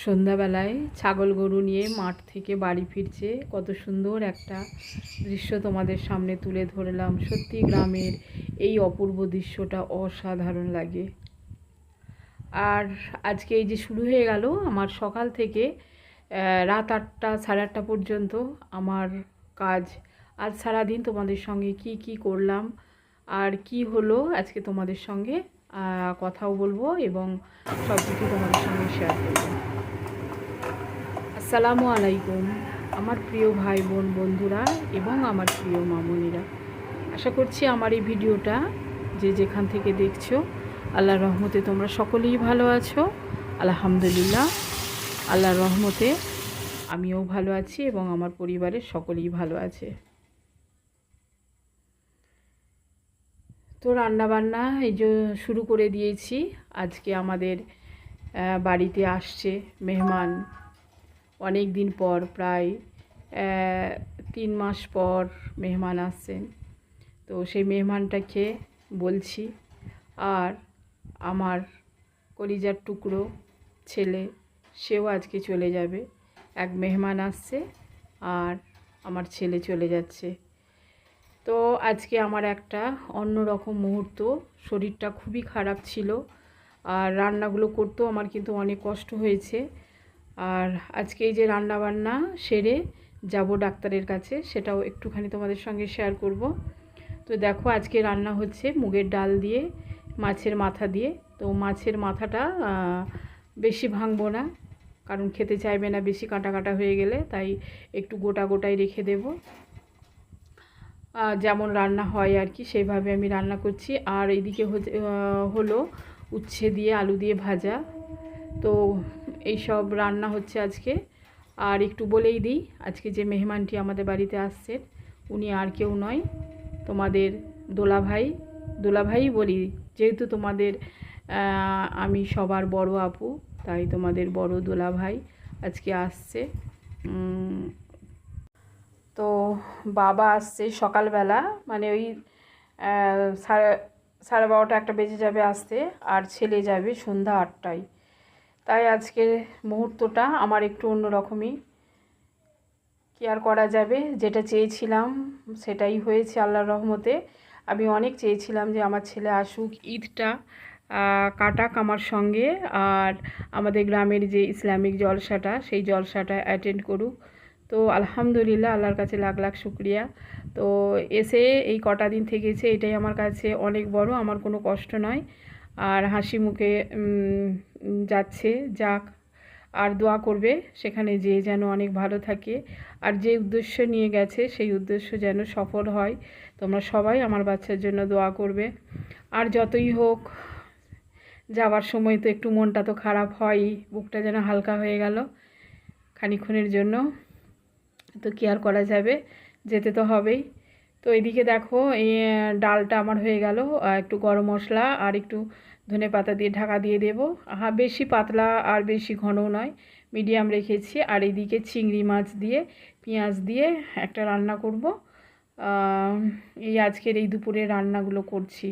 সন্ধ্যাবেলায় ছাগল গরু নিয়ে মাঠ থেকে বাড়ি ফিরছে, কত সুন্দর একটা দৃশ্য তোমাদের সামনে তুলে ধরলাম। সত্যি গ্রামের এই অপূর্ব দৃশ্যটা অসাধারণ লাগে। আর আজকে এই যে শুরু হয়ে গেল আমার সকাল থেকে রাত 8টা সাড়ে 8টা পর্যন্ত আমার কাজ। আজ সারাদিন তোমাদের সঙ্গে কি কি করলাম আর কি হলো আজকে তোমাদের সঙ্গে কথাও বলবো এবং সব কিছু তোমাদের সঙ্গে শেয়ার করবো। আসসালামু আলাইকুম আমার প্রিয় ভাই বোন বন্ধুরা এবং আমার প্রিয় মামুনিরা, আশা করছি আমার এই ভিডিওটা যে যেখান থেকে দেখছো আল্লাহর রহমতে তোমরা সকলেই ভালো আছো। আলহামদুলিল্লাহ, আল্লাহর রহমতে আমিও ভালো আছি এবং আমার পরিবারের সকলেই ভালো আছে। তো রান্নাবান্না এই যে শুরু করে দিয়েছি। আজকে আমাদের বাড়িতে আসছে মেহমান, অনেক দিন পর, প্রায় 3 মাস পর মেহমান আসছেন। তো সেই মেহমানটাকে বলছি, আর আমার কলিজার টুকরো ছেলে সেও আজকে চলে যাবে। এক মেহমান আসছে আর আমার ছেলে চলে যাচ্ছে। তো আজকে আমার একটা অন্যরকম মুহূর্ত, শরীরটা খুবই খারাপ ছিল আর রান্নাগুলো করতেও আমার কিন্তু অনেক কষ্ট হয়েছে। আর আজকে এই যে রান্নাবান্না সেরে যাব ডাক্তারের কাছে, সেটাও একটুখানি তোমাদের সঙ্গে শেয়ার করব। তো দেখো আজকে রান্না হচ্ছে মুগের ডাল দিয়ে মাছের মাথা দিয়ে। তো মাছের মাথাটা বেশি ভাঙবো না, কারণ খেতে চাইবে না বেশি কাটা কাটা হয়ে গেলে, তাই একটু গোটা গোটাই রেখে দেব। যেমন রান্না হয় আর কি সেইভাবে আমি রান্না করছি। আর এইদিকে হলো উচ্ছে দিয়ে আলু দিয়ে ভাজা। তো এই সব রান্না হচ্ছে আজকে। আর একটু বলেই দিই, আজকে যে মেহমানটি আমাদের বাড়িতে আসছেন উনি আর কেউ নয়, তোমাদের দোলাভাই বলি, যেহেতু তোমাদের আমি সবার বড় আপু, তাই তোমাদের বড় দোলাভাই আজকে আসছে। তো বাবা আসছে সকালবেলা, মানে ওই সাড়ে 12টা 1টা বেজে যাবে আসতে, আর ছেলে যাবে সন্ধ্যা 8টায়। তাই আজকের মুহূর্তটা আমার একটু অন্যরকমই। কি আর করা যাবে, যেটা চেয়েছিলাম সেটাই হয়েছে আল্লাহর রহমতে। আমি অনেক চেয়েছিলাম যে আমার ছেলে আসুক, ঈদটা কাটাক আমার সঙ্গে, আর আমাদের গ্রামের যে ইসলামিক জলসাটা সেই জলসাটা অ্যাটেন্ড করুক। তো আলহামদুলিল্লাহ, আল্লাহর কাছে লাখ লাখ শুক্রিয়া। তো এসে এই কটা দিন থেকেছে, এটাই আমার কাছে অনেক বড়, আমার কোনো কষ্ট নয়। আর হাসি মুখে যাচ্ছে, যাক। আর দোয়া করবে সেখানে যে যেন অনেক ভালো থাকে, আর যে উদ্দেশ্য নিয়ে গেছে সেই উদ্দেশ্য যেন সফল হয়। তোমরা সবাই আমার বাচ্চার জন্য দোয়া করবে। আর যতই হোক, যাওয়ার সময় তো একটু মনটা তো খারাপ হয়ই, বুকটা যেন হালকা হয়ে গেল খানিক্ষণের জন্য। তো কি আর করা যাবে, যেতে তো হবেই। তো এদিকে দেখো এই ডালটা আমার হয়ে গেল, একটু গরম মশলা আর একটু ধনেপাতা দিয়ে ঢাকা দিয়ে দেবো। বেশি পাতলা আর বেশি ঘনও নয়, মিডিয়াম রেখেছি। আর এইদিকে চিংড়ি মাছ দিয়ে পেঁয়াজ দিয়ে একটা রান্না করব। এই আজকের এই দুপুরে রান্নাগুলো করছি।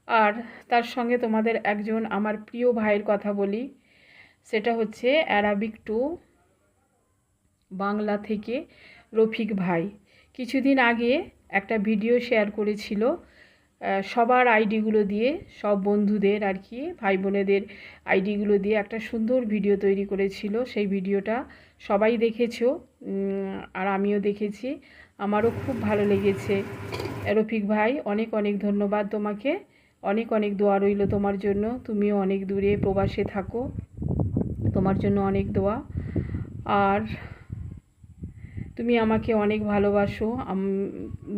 আর তার সঙ্গে তোমাদের একজন আমার প্রিয় ভাইয়ের কথা বলি, সেটা হচ্ছে অ্যারাবিক টু বাংলা থেকে রফিক ভাই। কিছুদিন আগে একটা ভিডিও শেয়ার করেছিল সবার আইডিগুলো দিয়ে, সব বন্ধুদের আর কি, ভাই বোনেদের আইডিগুলো দিয়ে একটা সুন্দর ভিডিও তৈরি করেছিল। সেই ভিডিওটা সবাই দেখেছো, আর আমিও দেখেছি, আমারও খুব ভালো লেগেছে। রফিক ভাই, অনেক অনেক ধন্যবাদ তোমাকে, অনেক অনেক দোয়া রইল তোমার জন্য। তুমিও অনেক দূরে প্রবাসে থাকো, তোমার জন্য অনেক দোয়া। আর তুমি আমাকে অনেক ভালোবাসো,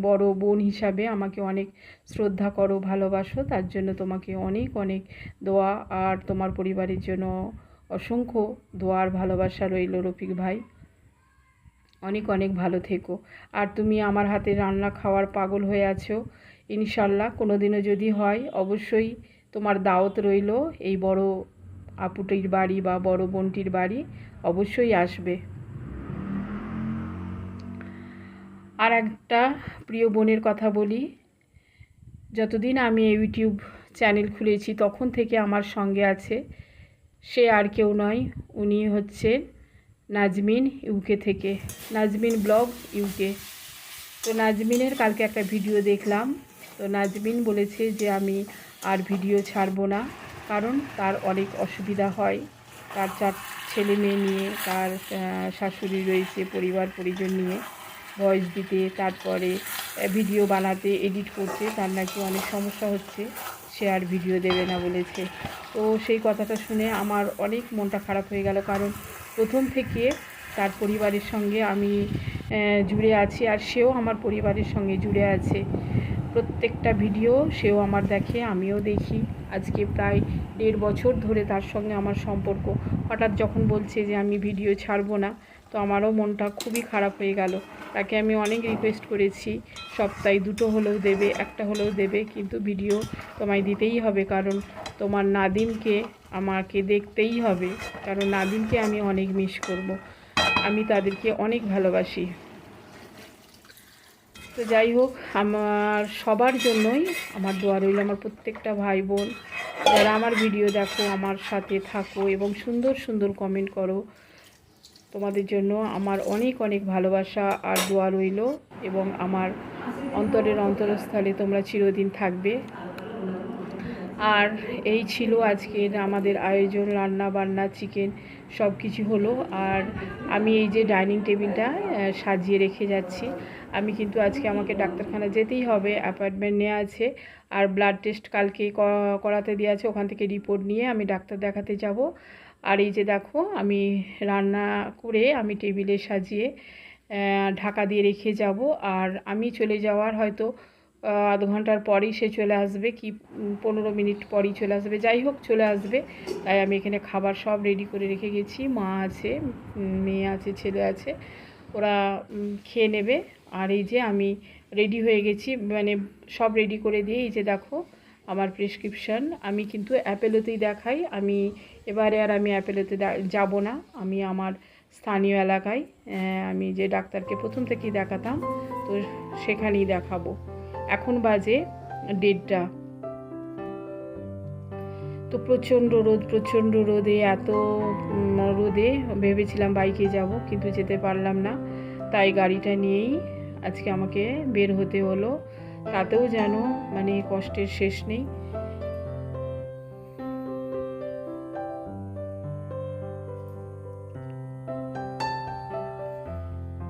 বড় বোন হিসাবে আমাকে অনেক শ্রদ্ধা করো, ভালোবাসো, তার জন্য তোমাকে অনেক অনেক দোয়া। আর তোমার পরিবারের জন্য অসংখ্য দোয়ার ভালোবাসা রইল রফিক ভাই। অনেক অনেক ভালো থেকো। আর তুমি আমার হাতে রান্না খাওয়ার পাগল হয়ে আছো, ইনশাল্লাহ কোনো দিনও যদি হয় অবশ্যই তোমার দাওয়াত রইল। এই বড় আপুটির বাড়ি বা বড় বোনটির বাড়ি অবশ্যই আসবে। আর একটা প্রিয় বোনের কথা বলি, যতদিন আমি ইউটিউব চ্যানেল খুলেছি তখন থেকে আমার সঙ্গে আছে, সে আর কেউ নয়, উনি হচ্ছেন নাজমিন ইউকে থেকে, নাজমিন ব্লগ ইউকে। তো নাজমিনের কালকে একটা ভিডিও দেখলাম। তো নাজমিন বলেছে যে আমি আর ভিডিও ছাড়বো না, কারণ তার অনেক অসুবিধা হয়। তার 4 ছেলে মেয়ে নিয়ে, তার শাশুড়ি রয়েছে, পরিবার পরিজন নিয়ে ভয়েস দিতে, তারপরে ভিডিও বানাতে, এডিট করতে তার নাকি অনেক সমস্যা হচ্ছে। সে আর ভিডিও দেবে না বলেছে। তো সেই কথাটা শুনে আমার অনেক মনটা খারাপ হয়ে গেল, কারণ প্রথম থেকে তার পরিবারের সঙ্গে আমি জুড়ে আছি, আর সেও আমার পরিবারের সঙ্গে জুড়ে আছে। প্রত্যেকটা ভিডিও সেও আমার দেখে, আমিও দেখি। আজকে প্রায় 1.5 বছর ধরে তার সঙ্গে আমার সম্পর্ক। হঠাৎ যখন বলছে যে আমি ভিডিও ছাড়বো না, তো আমারও মনটা খুবই খারাপ হয়ে গেল। তাকে আমি অনেক রিকোয়েস্ট করেছি, সপ্তাহে 2টো হলেও দেবে, 1টা হলেও দেবে, কিন্তু ভিডিও তোমায় দিতেই হবে, কারণ তোমার নাদিমকে আমাকে দেখতেই হবে, কারণ নাদিমকে আমি অনেক মিস করব। আমি তাদেরকে অনেক ভালোবাসি। তো যাই হোক, আমার সবার জন্যই আমার দোয়া রইল, আমার প্রত্যেকটা ভাই বোন যারা আমার ভিডিও দেখো, আমার সাথে থাকো এবং সুন্দর সুন্দর কমেন্ট করো, তোমাদের জন্য আমার অনেক অনেক ভালোবাসা আর দোয়া রইল, এবং আমার অন্তরের অন্তরস্থলে তোমরা চিরদিন থাকবে। আর এই ছিল আজকের আমাদের আয়োজন, রান্না বান্না, চিকেন সব কিছু হলো। আর আমি এই যে ডাইনিং টেবিলটা সাজিয়ে রেখে যাচ্ছি। আমি কিন্তু আজকে আমাকে ডাক্তারখানা যেতেই হবে, অ্যাপয়েন্টমেন্ট নেওয়া আছে, আর ব্লাড টেস্ট কালকে করাতে দিয়ে আছে, ওখান থেকে রিপোর্ট নিয়ে আমি ডাক্তার দেখাতে যাব। আর এই যে দেখো, আমি রান্না করে আমি টেবিলে সাজিয়ে ঢাকা দিয়ে রেখে যাব। আর আমি চলে যাওয়ার হয়তো আধ ঘন্টার পরেই সে চলে আসবে, কি 15 মিনিট পরেই চলে আসবে, যাই হোক চলে আসবে। তাই আমি এখানে খাবার সব রেডি করে রেখে গেছি। মা আছে, মেয়ে আছে, ছেলে আছে, ওরা খেয়ে নেবে। আর এই যে আমি রেডি হয়ে গেছি, মানে সব রেডি করে দিয়ে এই যে দেখো আমার প্রেসক্রিপশান। আমি কিন্তু অ্যাপেলোতেই দেখাই, আমি এবারে আর আমি অ্যাপেলোতে যাব না। আমি আমার স্থানীয় এলাকায়, আমি যে ডাক্তারকে প্রথম থেকেই দেখাতাম, তো সেখানেই দেখাবো। এখন বাজে 1:30। তো প্রচণ্ড রোদ, প্রচণ্ড রোদে, এত রোদে ভেবেছিলাম বাইকে যাব, কিন্তু যেতে পারলাম না। তাই গাড়িটা নিয়েই আজকে আমাকে বের হতে হলো। তাতেও যেন মানে কষ্টের শেষ নেই।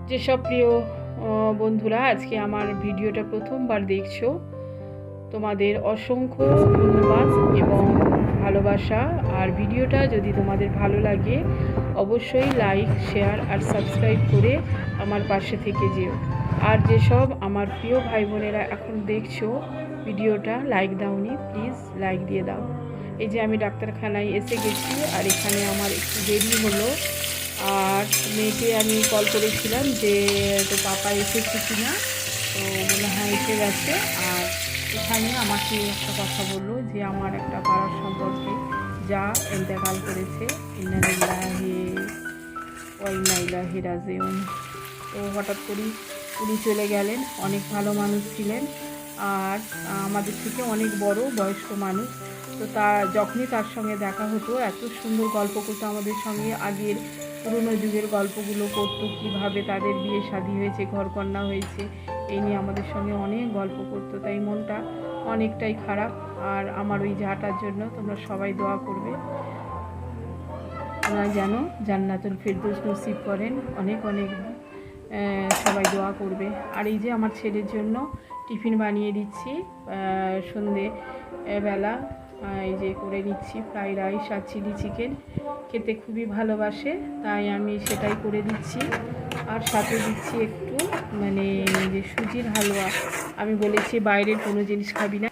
যেসব প্রিয় বন্ধুরা আজকে আমার ভিডিওটা প্রথমবার দেখছো, তোমাদের অসংখ্য ধন্যবাদ এবং ভালোবাসা। আর ভিডিওটা যদি তোমাদের ভালো লাগে, অবশ্যই লাইক, শেয়ার আর সাবস্ক্রাইব করে আমার পাশে থেকে যেও। আর যেসব আমার প্রিয় ভাই বোনেরা এখন দেখছো ভিডিওটা, লাইক দাওনি, প্লিজ লাইক দিয়ে দাও। এই যে আমি ডাক্তারখানায় এসে গেছি, আর এখানে আমার একটু দেরি হলো। আর মেয়েকে আমি কল করেছিলাম যে তো পাপা এসেছে কিনা, তো মনে হয় এসে গেছে। আর এখানে আমাকে একটা কথা বললো যে আমার একটা পাড়ার সম্পর্কে যা ইন্তেকাল করেছে, ইন্না লিল্লাহি ওয়া ইন্না ইলাইহি রাজিউন। তো হঠাৎ করেই উনি চলে গেলেন। অনেক ভালো মানুষ ছিলেন, আর আমাদের থেকে অনেক বড় বয়স্ক মানুষ। তো যখনই তার সঙ্গে দেখা হতো, এত সুন্দর গল্প করতো আমাদের সঙ্গে, আগের পুরনো যুগের গল্পগুলো করতো, কীভাবে তাদের বিয়ে শাদী হয়েছে, ঘরকন্না হয়েছে, এই নিয়ে আমাদের সঙ্গে অনেক গল্প করতো। তাই মনটা অনেকটাই খারাপ। আর আমার ওই যাটার জন্য তোমরা সবাই দোয়া করবে, ওনারা যেন জান্নাতুল ফেরদৌস নসিব করেন। অনেক অনেক সবাই দোয়া করবে। আর এই যে আমার ছেলের জন্য টিফিন বানিয়ে দিচ্ছি, সন্ধে বেলা এই যে করে নিচ্ছি ফ্রাইড রাইস আর চিলি চিকেন, খেতে খুবই ভালোবাসে, তাই আমি সেটাই করে দিচ্ছি। আর সাথে দিচ্ছি একটু মানে যে সুজির হালুয়া। আমি বলেছি বাইরের কোনো জিনিস খাবি না।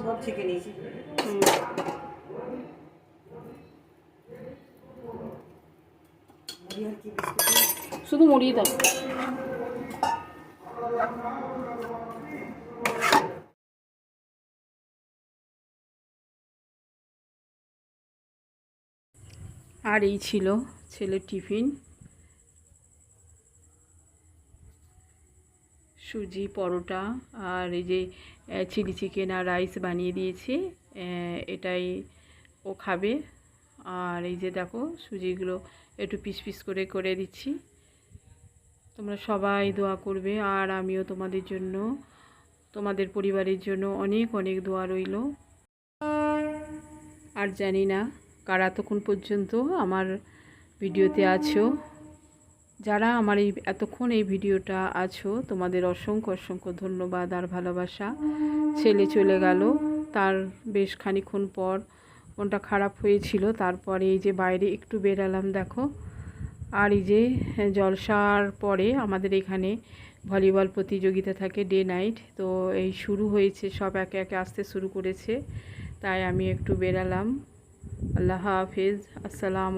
সব শিখে নিয়েছি। শুধু মুড়ি দাও। আর এই ছিল ছেলের টিফিন, সুজি পরোটা আর এই যে চিলি চিকেন আর রাইস বানিয়ে দিয়েছি, এটাই ও খাবে। আর এই যে দেখো সুজিগুলো একটু পিস পিস করে করে দিচ্ছি। তোমরা সবাই দোয়া করবে, আর আমিও তোমাদের জন্য, তোমাদের পরিবারের জন্য অনেক অনেক দোয়া রইল। আর জানি না কারা এতক্ষণ পর্যন্ত আমার ভিডিওতে আছো। যারা আমার এতক্ষণ এই ভিডিওটা আছো, তোমাদের অসংখ্য অসংখ্য ধন্যবাদ আর ভালোবাসা। ছেলে চলে গেল, তার বেশ খানিকক্ষণ পর মনটা খারাপ হয়েছিল। তারপরে এই যে বাইরে একটু বেরালাম দেখো। আর এই যে জলসার পরে আমাদের এখানে ভলিবল প্রতিযোগিতা থাকে ডে নাইট, তো এই শুরু হয়েছে, সব একে একে আসতে শুরু করেছে, তাই আমি একটু বেরালাম। আল্লাহ হাফেজ, আসসালাম।